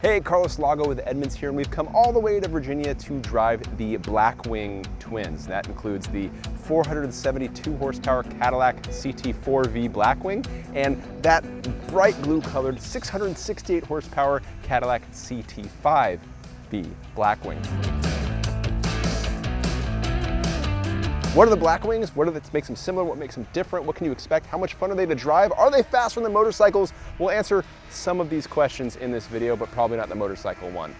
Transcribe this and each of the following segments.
Hey, Carlos Lago with Edmunds here, and we've come all the way to Virginia to drive the Blackwing twins. That includes the 472 horsepower Cadillac CT4-V Blackwing and that bright blue colored 668 horsepower Cadillac CT5-V Blackwing. What are the Blackwings? What makes them similar? What makes them different? What can you expect? How much fun are they to drive? Are they faster than motorcycles? We'll answer some of these questions in this video, but probably not the motorcycle one.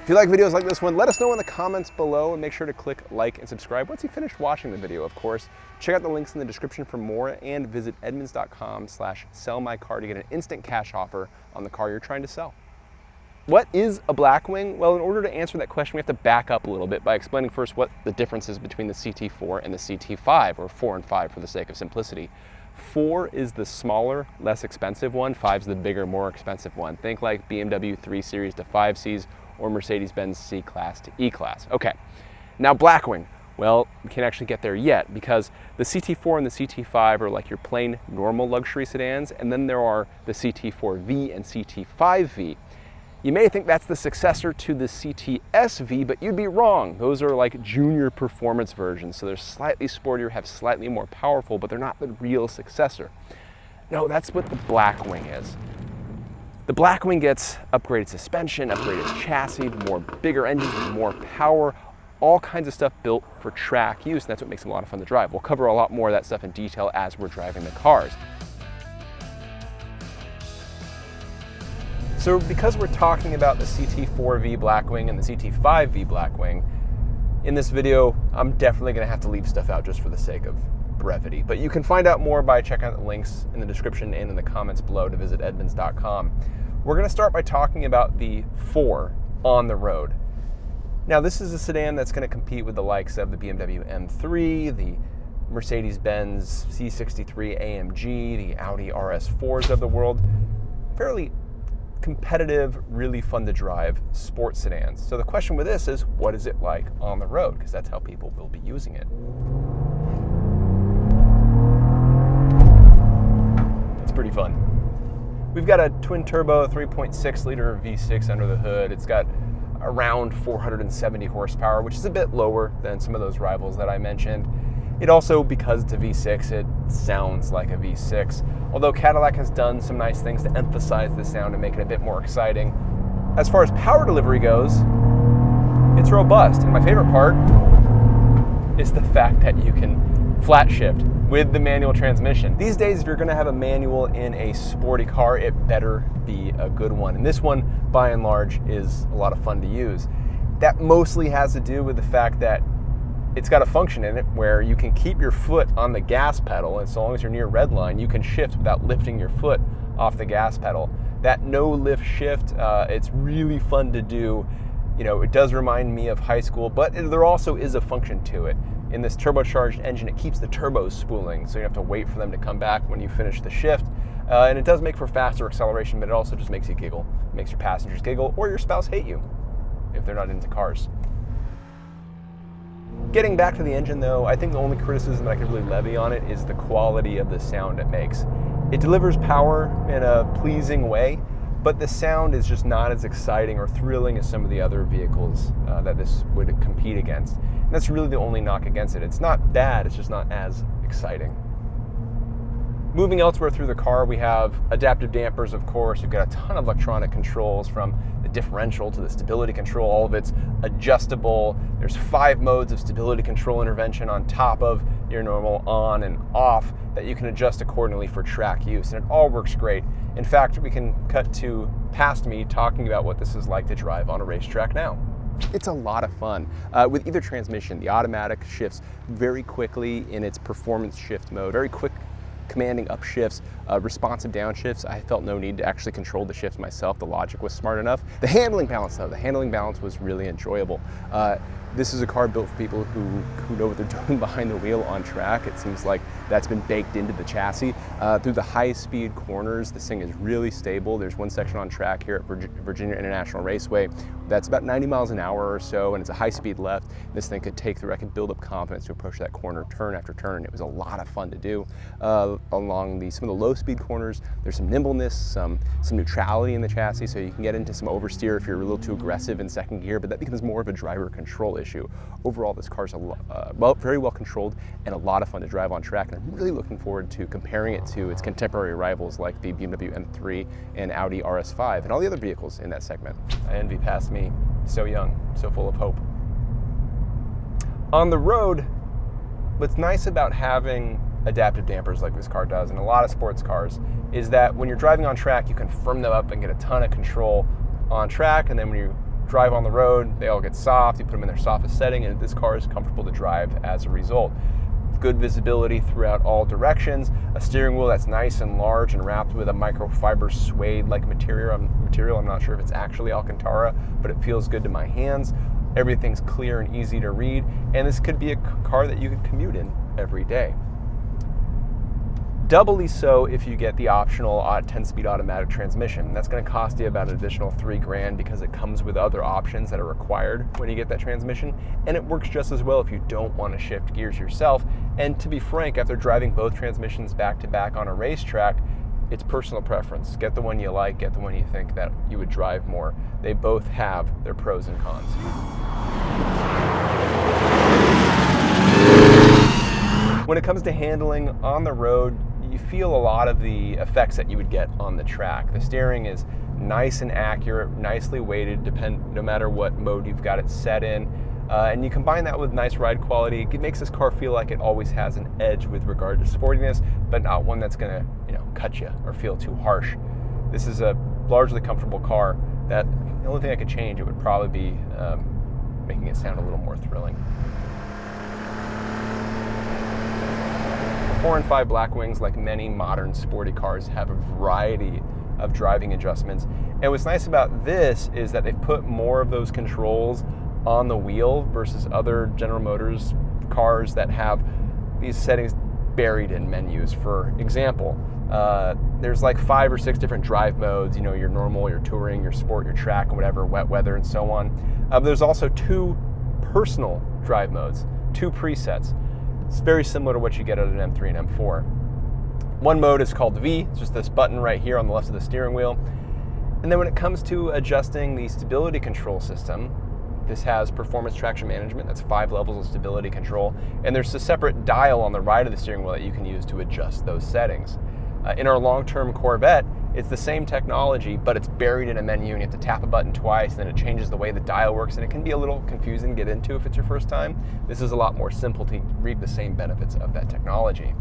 If you like videos like this one, let us know in the comments below and make sure to click like and subscribe once you finish watching the video, of course. Check out the links in the description for more and visit edmunds.com/sellmycar to get an instant cash offer on the car you're trying to sell. What is a Blackwing? Well, in order to answer that question, we have to back up a little bit by explaining first what the difference is between the CT4 and the CT5, or 4 and 5 for the sake of simplicity. 4 is the smaller, less expensive one. 5 is the bigger, more expensive one. Think like BMW 3 Series to 5 or Mercedes-Benz C-Class to E-Class. Okay, now Blackwing. Well, we can't actually get there yet because the CT4 and the CT5 are like your plain normal luxury sedans, and then there are the CT4-V and CT5-V. You may think that's the successor to the CTS-V, but you'd be wrong. Those are like junior performance versions, so they're slightly sportier, have slightly more powerful, but they're not the real successor. No, that's what the Blackwing is. The Blackwing gets upgraded suspension, upgraded chassis, bigger engines, more power, all kinds of stuff built for track use, and that's what makes them a lot of fun to drive. We'll cover a lot more of that stuff in detail as we're driving the cars. So because we're talking about the CT4-V Blackwing and the CT5-V Blackwing, in this video, I'm definitely gonna have to leave stuff out just for the sake of brevity. But you can find out more by checking out the links in the description and in the comments below to visit edmunds.com. We're gonna start by talking about the 4 on the road. Now this is a sedan that's gonna compete with the likes of the BMW M3, the Mercedes-Benz C63 AMG, the Audi RS4s of the world. Fairly competitive, really fun to drive sports sedans. So the question with this is, what is it like on the road? Because that's how people will be using it. It's pretty fun. We've got a twin turbo 3.6 liter V6 under the hood. It's got around 470 horsepower, which is a bit lower than some of those rivals that I mentioned. It also, because it's a V6, it sounds like a V6. Although Cadillac has done some nice things to emphasize the sound and make it a bit more exciting. As far as power delivery goes, it's robust. And my favorite part is the fact that you can flat shift with the manual transmission. These days, if you're gonna have a manual in a sporty car, it better be a good one. And this one, by and large, is a lot of fun to use. That mostly has to do with the fact that it's got a function in it where you can keep your foot on the gas pedal, and so long as you're near red line, you can shift without lifting your foot off the gas pedal. That no lift shift, it's really fun to do. You know, it does remind me of high school, but there also is a function to it. In this turbocharged engine, it keeps the turbos spooling, so you have to wait for them to come back when you finish the shift. And it does make for faster acceleration, but it also just makes you giggle. It makes your passengers giggle, or your spouse hate you if they're not into cars. Getting back to the engine though, I think the only criticism that I could really levy on it is the quality of the sound it makes. It delivers power in a pleasing way, but the sound is just not as exciting or thrilling as some of the other vehicles that this would compete against. And that's really the only knock against it. It's not bad, it's just not as exciting. Moving elsewhere through the car, we have adaptive dampers, of course. You've got a ton of electronic controls, from the differential to the stability control. All of it's adjustable. There's 5 modes of stability control intervention on top of your normal on and off that you can adjust accordingly for track use, and it all works great. In fact, we can cut to past me talking about what this is like to drive on a racetrack now. It's a lot of fun. With either transmission, the automatic shifts very quickly in its performance shift mode, very quick commanding upshifts, responsive downshifts. I felt no need to actually control the shifts myself. The logic was smart enough. The handling balance though, the handling balance was really enjoyable. This is a car built for people who know what they're doing behind the wheel on track. It seems like that's been baked into the chassis. Through the high-speed corners, this thing is really stable. There's one section on track here at Virginia International Raceway that's about 90 miles an hour or so, and it's a high-speed left. This thing could take through, I could build up confidence to approach that corner turn after turn. It was a lot of fun to do. Along some of the low-speed corners, there's some nimbleness, some neutrality in the chassis, so you can get into some oversteer if you're a little too aggressive in second gear, but that becomes more of a driver control issue. Overall, this car's very well controlled and a lot of fun to drive on track, and I'm really looking forward to comparing it to its contemporary rivals like the BMW M3 and Audi RS5 and all the other vehicles in that segment. I envy past me, so young, so full of hope. On the road, what's nice about having adaptive dampers like this car does, and a lot of sports cars, is that when you're driving on track, you can firm them up and get a ton of control on track, and then when you drive on the road, they all get soft. You put them in their softest setting, and this car is comfortable to drive as a result. Good visibility throughout all directions, a steering wheel that's nice and large and wrapped with a microfiber suede-like material. I'm not sure if it's actually Alcantara, but it feels good to my hands. Everything's clear and easy to read, and this could be a car that you could commute in every day. Doubly so if you get the optional 10-speed automatic transmission. That's going to cost you about an additional $3,000 because it comes with other options that are required when you get that transmission, and it works just as well if you don't want to shift gears yourself. And to be frank, after driving both transmissions back to back on a racetrack, it's personal preference. Get the one you like, get the one you think that you would drive more. They both have their pros and cons. When it comes to handling on the road, you feel a lot of the effects that you would get on the track. The steering is nice and accurate, nicely weighted, no matter what mode you've got it set in. And you combine that with nice ride quality, it makes this car feel like it always has an edge with regard to sportiness, but not one that's gonna, cut you or feel too harsh. This is a largely comfortable car that the only thing I could change, it would probably be making it sound a little more thrilling. 4 and 5 Blackwings, like many modern sporty cars, have a variety of driving adjustments. And what's nice about this is that they've put more of those controls on the wheel versus other General Motors cars that have these settings buried in menus. For example, there's like 5 or 6 different drive modes, your normal, your touring, your sport, your track, and whatever, wet weather, and so on. There's also 2 personal drive modes, 2 presets. It's very similar to what you get at an M3 and M4. One mode is called V, it's just this button right here on the left of the steering wheel. And then when it comes to adjusting the stability control system, this has performance traction management, that's 5 levels of stability control, and there's a separate dial on the right of the steering wheel that you can use to adjust those settings. In our long-term Corvette, it's the same technology, but it's buried in a menu and you have to tap a button twice, and then it changes the way the dial works, and it can be a little confusing to get into if it's your first time. This is a lot more simple to reap the same benefits of that technology.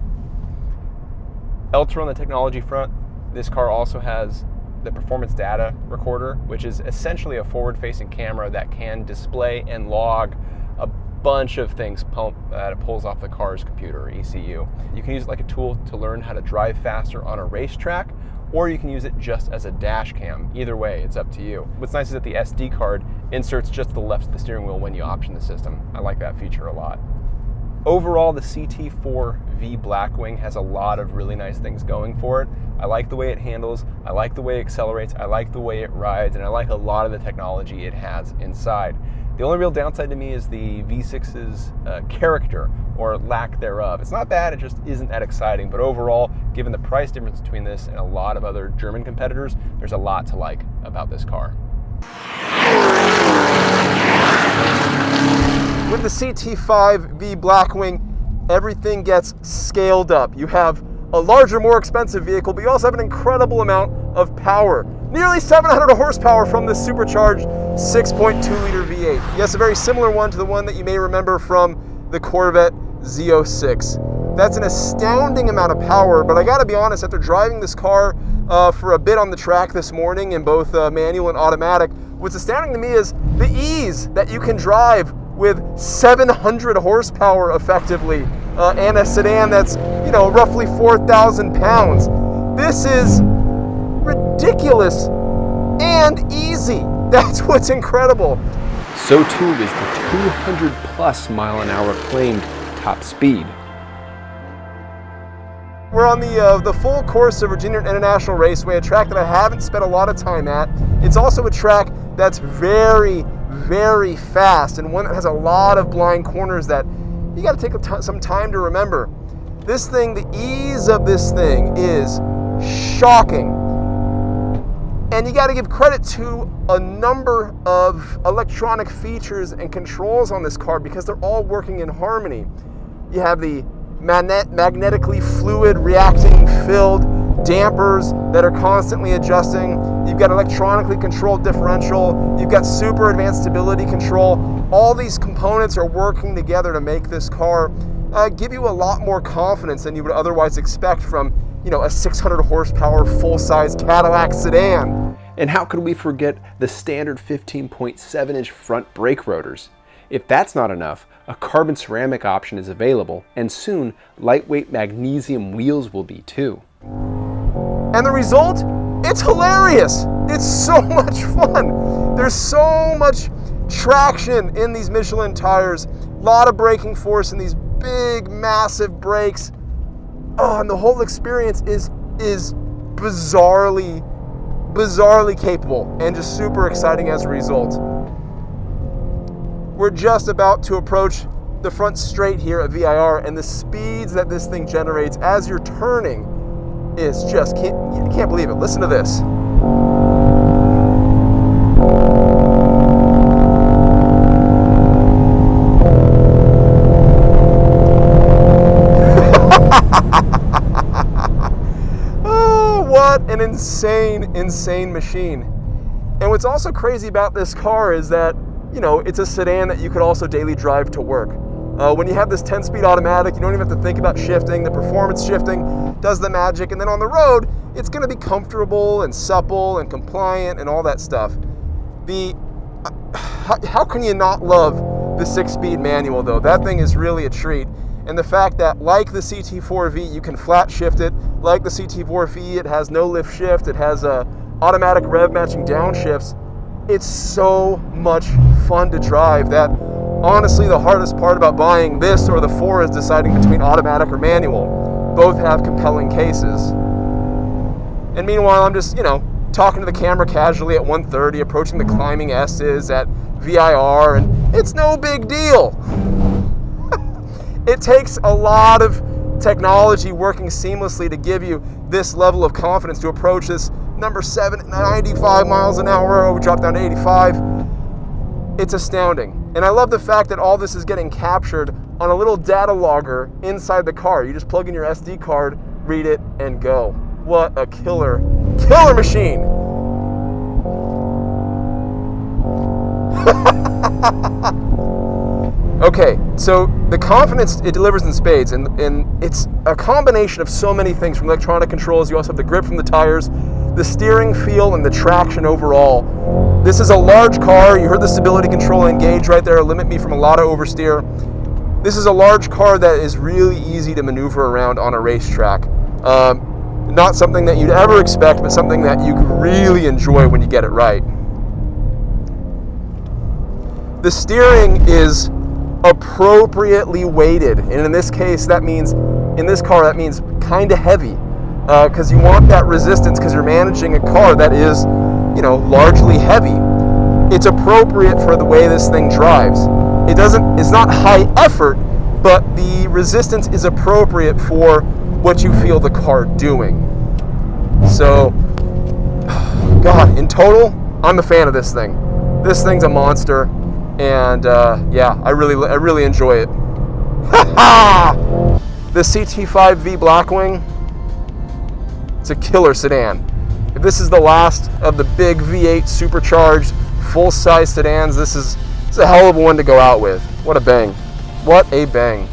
Elsewhere on the technology front, this car also has the performance data recorder, which is essentially a forward-facing camera that can display and log a bunch of things that it pulls off the car's computer or ECU. You can use it like a tool to learn how to drive faster on a racetrack, or you can use it just as a dash cam. Either way, it's up to you. What's nice is that the SD card inserts just to the left of the steering wheel when you option the system. I like that feature a lot. Overall, the CT4-V Blackwing has a lot of really nice things going for it. I like the way it handles, I like the way it accelerates, I like the way it rides, and I like a lot of the technology it has inside. The only real downside to me is the V6's character, or lack thereof. It's not bad, it just isn't that exciting, but overall, given the price difference between this and a lot of other German competitors, there's a lot to like about this car. With the CT5-V Blackwing, everything gets scaled up. You have a larger, more expensive vehicle, but you also have an incredible amount of power. Nearly 700 horsepower from this supercharged 6.2-liter V8. Yes, a very similar one to the one that you may remember from the Corvette Z06. That's an astounding amount of power, but I gotta be honest, after driving this car for a bit on the track this morning in both manual and automatic, what's astounding to me is the ease that you can drive with 700 horsepower effectively, and a sedan that's, roughly 4,000 pounds. This is ridiculous and easy. That's what's incredible. So too is the 200+ mile-an-hour claimed top speed. We're on the full course of Virginia International Raceway, a track that I haven't spent a lot of time at. It's also a track that's very, very fast, and one that has a lot of blind corners that you got to take some time to remember. This thing, the ease of this thing is shocking. And you got to give credit to a number of electronic features and controls on this car because they're all working in harmony. You have the magnetically fluid reacting filled dampers that are constantly adjusting. You've got electronically controlled differential. You've got super advanced stability control. All these components are working together to make this car give you a lot more confidence than you would otherwise expect from, a 600 horsepower full-size Cadillac sedan. And how could we forget the standard 15.7-inch front brake rotors? If that's not enough, a carbon ceramic option is available, and soon lightweight magnesium wheels will be too. And the result? It's hilarious. It's so much fun. There's so much traction in these Michelin tires, a lot of braking force in these big, massive brakes. Oh, and the whole experience is bizarrely capable and just super exciting as a result. We're just about to approach the front straight here at VIR, and the speeds that this thing generates as you're turning is just, you can't believe it. Listen to this. Oh, what an insane machine. And what's also crazy about this car is that it's a sedan that you could also daily drive to work. When you have this 10-speed automatic, you don't even have to think about shifting. The performance shifting does the magic. And then on the road, it's going to be comfortable and supple and compliant and all that stuff. How can you not love the 6-speed manual, though? That thing is really a treat. And the fact that, like the CT4-V, you can flat shift it. Like the CT4-V, it has no lift shift. It has automatic rev matching downshifts. It's so much fun to drive that honestly the hardest part about buying this or the 4 is deciding between automatic or manual. Both have compelling cases. And meanwhile, I'm just, talking to the camera casually at 1:30, approaching the climbing S's at VIR, and it's no big deal. It takes a lot of technology working seamlessly to give you this level of confidence to approach this number 7 at 95 miles an hour. We drop down to 85. It's astounding. And I love the fact that all this is getting captured on a little data logger inside the car. You just plug in your SD card, read it, and go. What a killer machine. Okay, so the confidence it delivers in spades, and it's a combination of so many things, from electronic controls. You also have the grip from the tires, the steering feel, and the traction overall. This is a large car. You heard the stability control engage right there, limit me from a lot of oversteer. This is a large car that is really easy to maneuver around on a racetrack. Not something that you'd ever expect, but something that you really enjoy when you get it right. The steering is appropriately weighted, and in this case, in this car that means kind of heavy, because you want that resistance because you're managing a car that is, largely heavy. It's appropriate for the way this thing drives. It's not high effort, but the resistance is appropriate for what you feel the car doing. So, God, in total, I'm a fan of this thing. This thing's a monster. And yeah, I really enjoy it. The CT5-V Blackwing, it's a killer sedan. If this is the last of the big V8 supercharged full-size sedans, this is a hell of a one to go out with. What a bang. What a bang.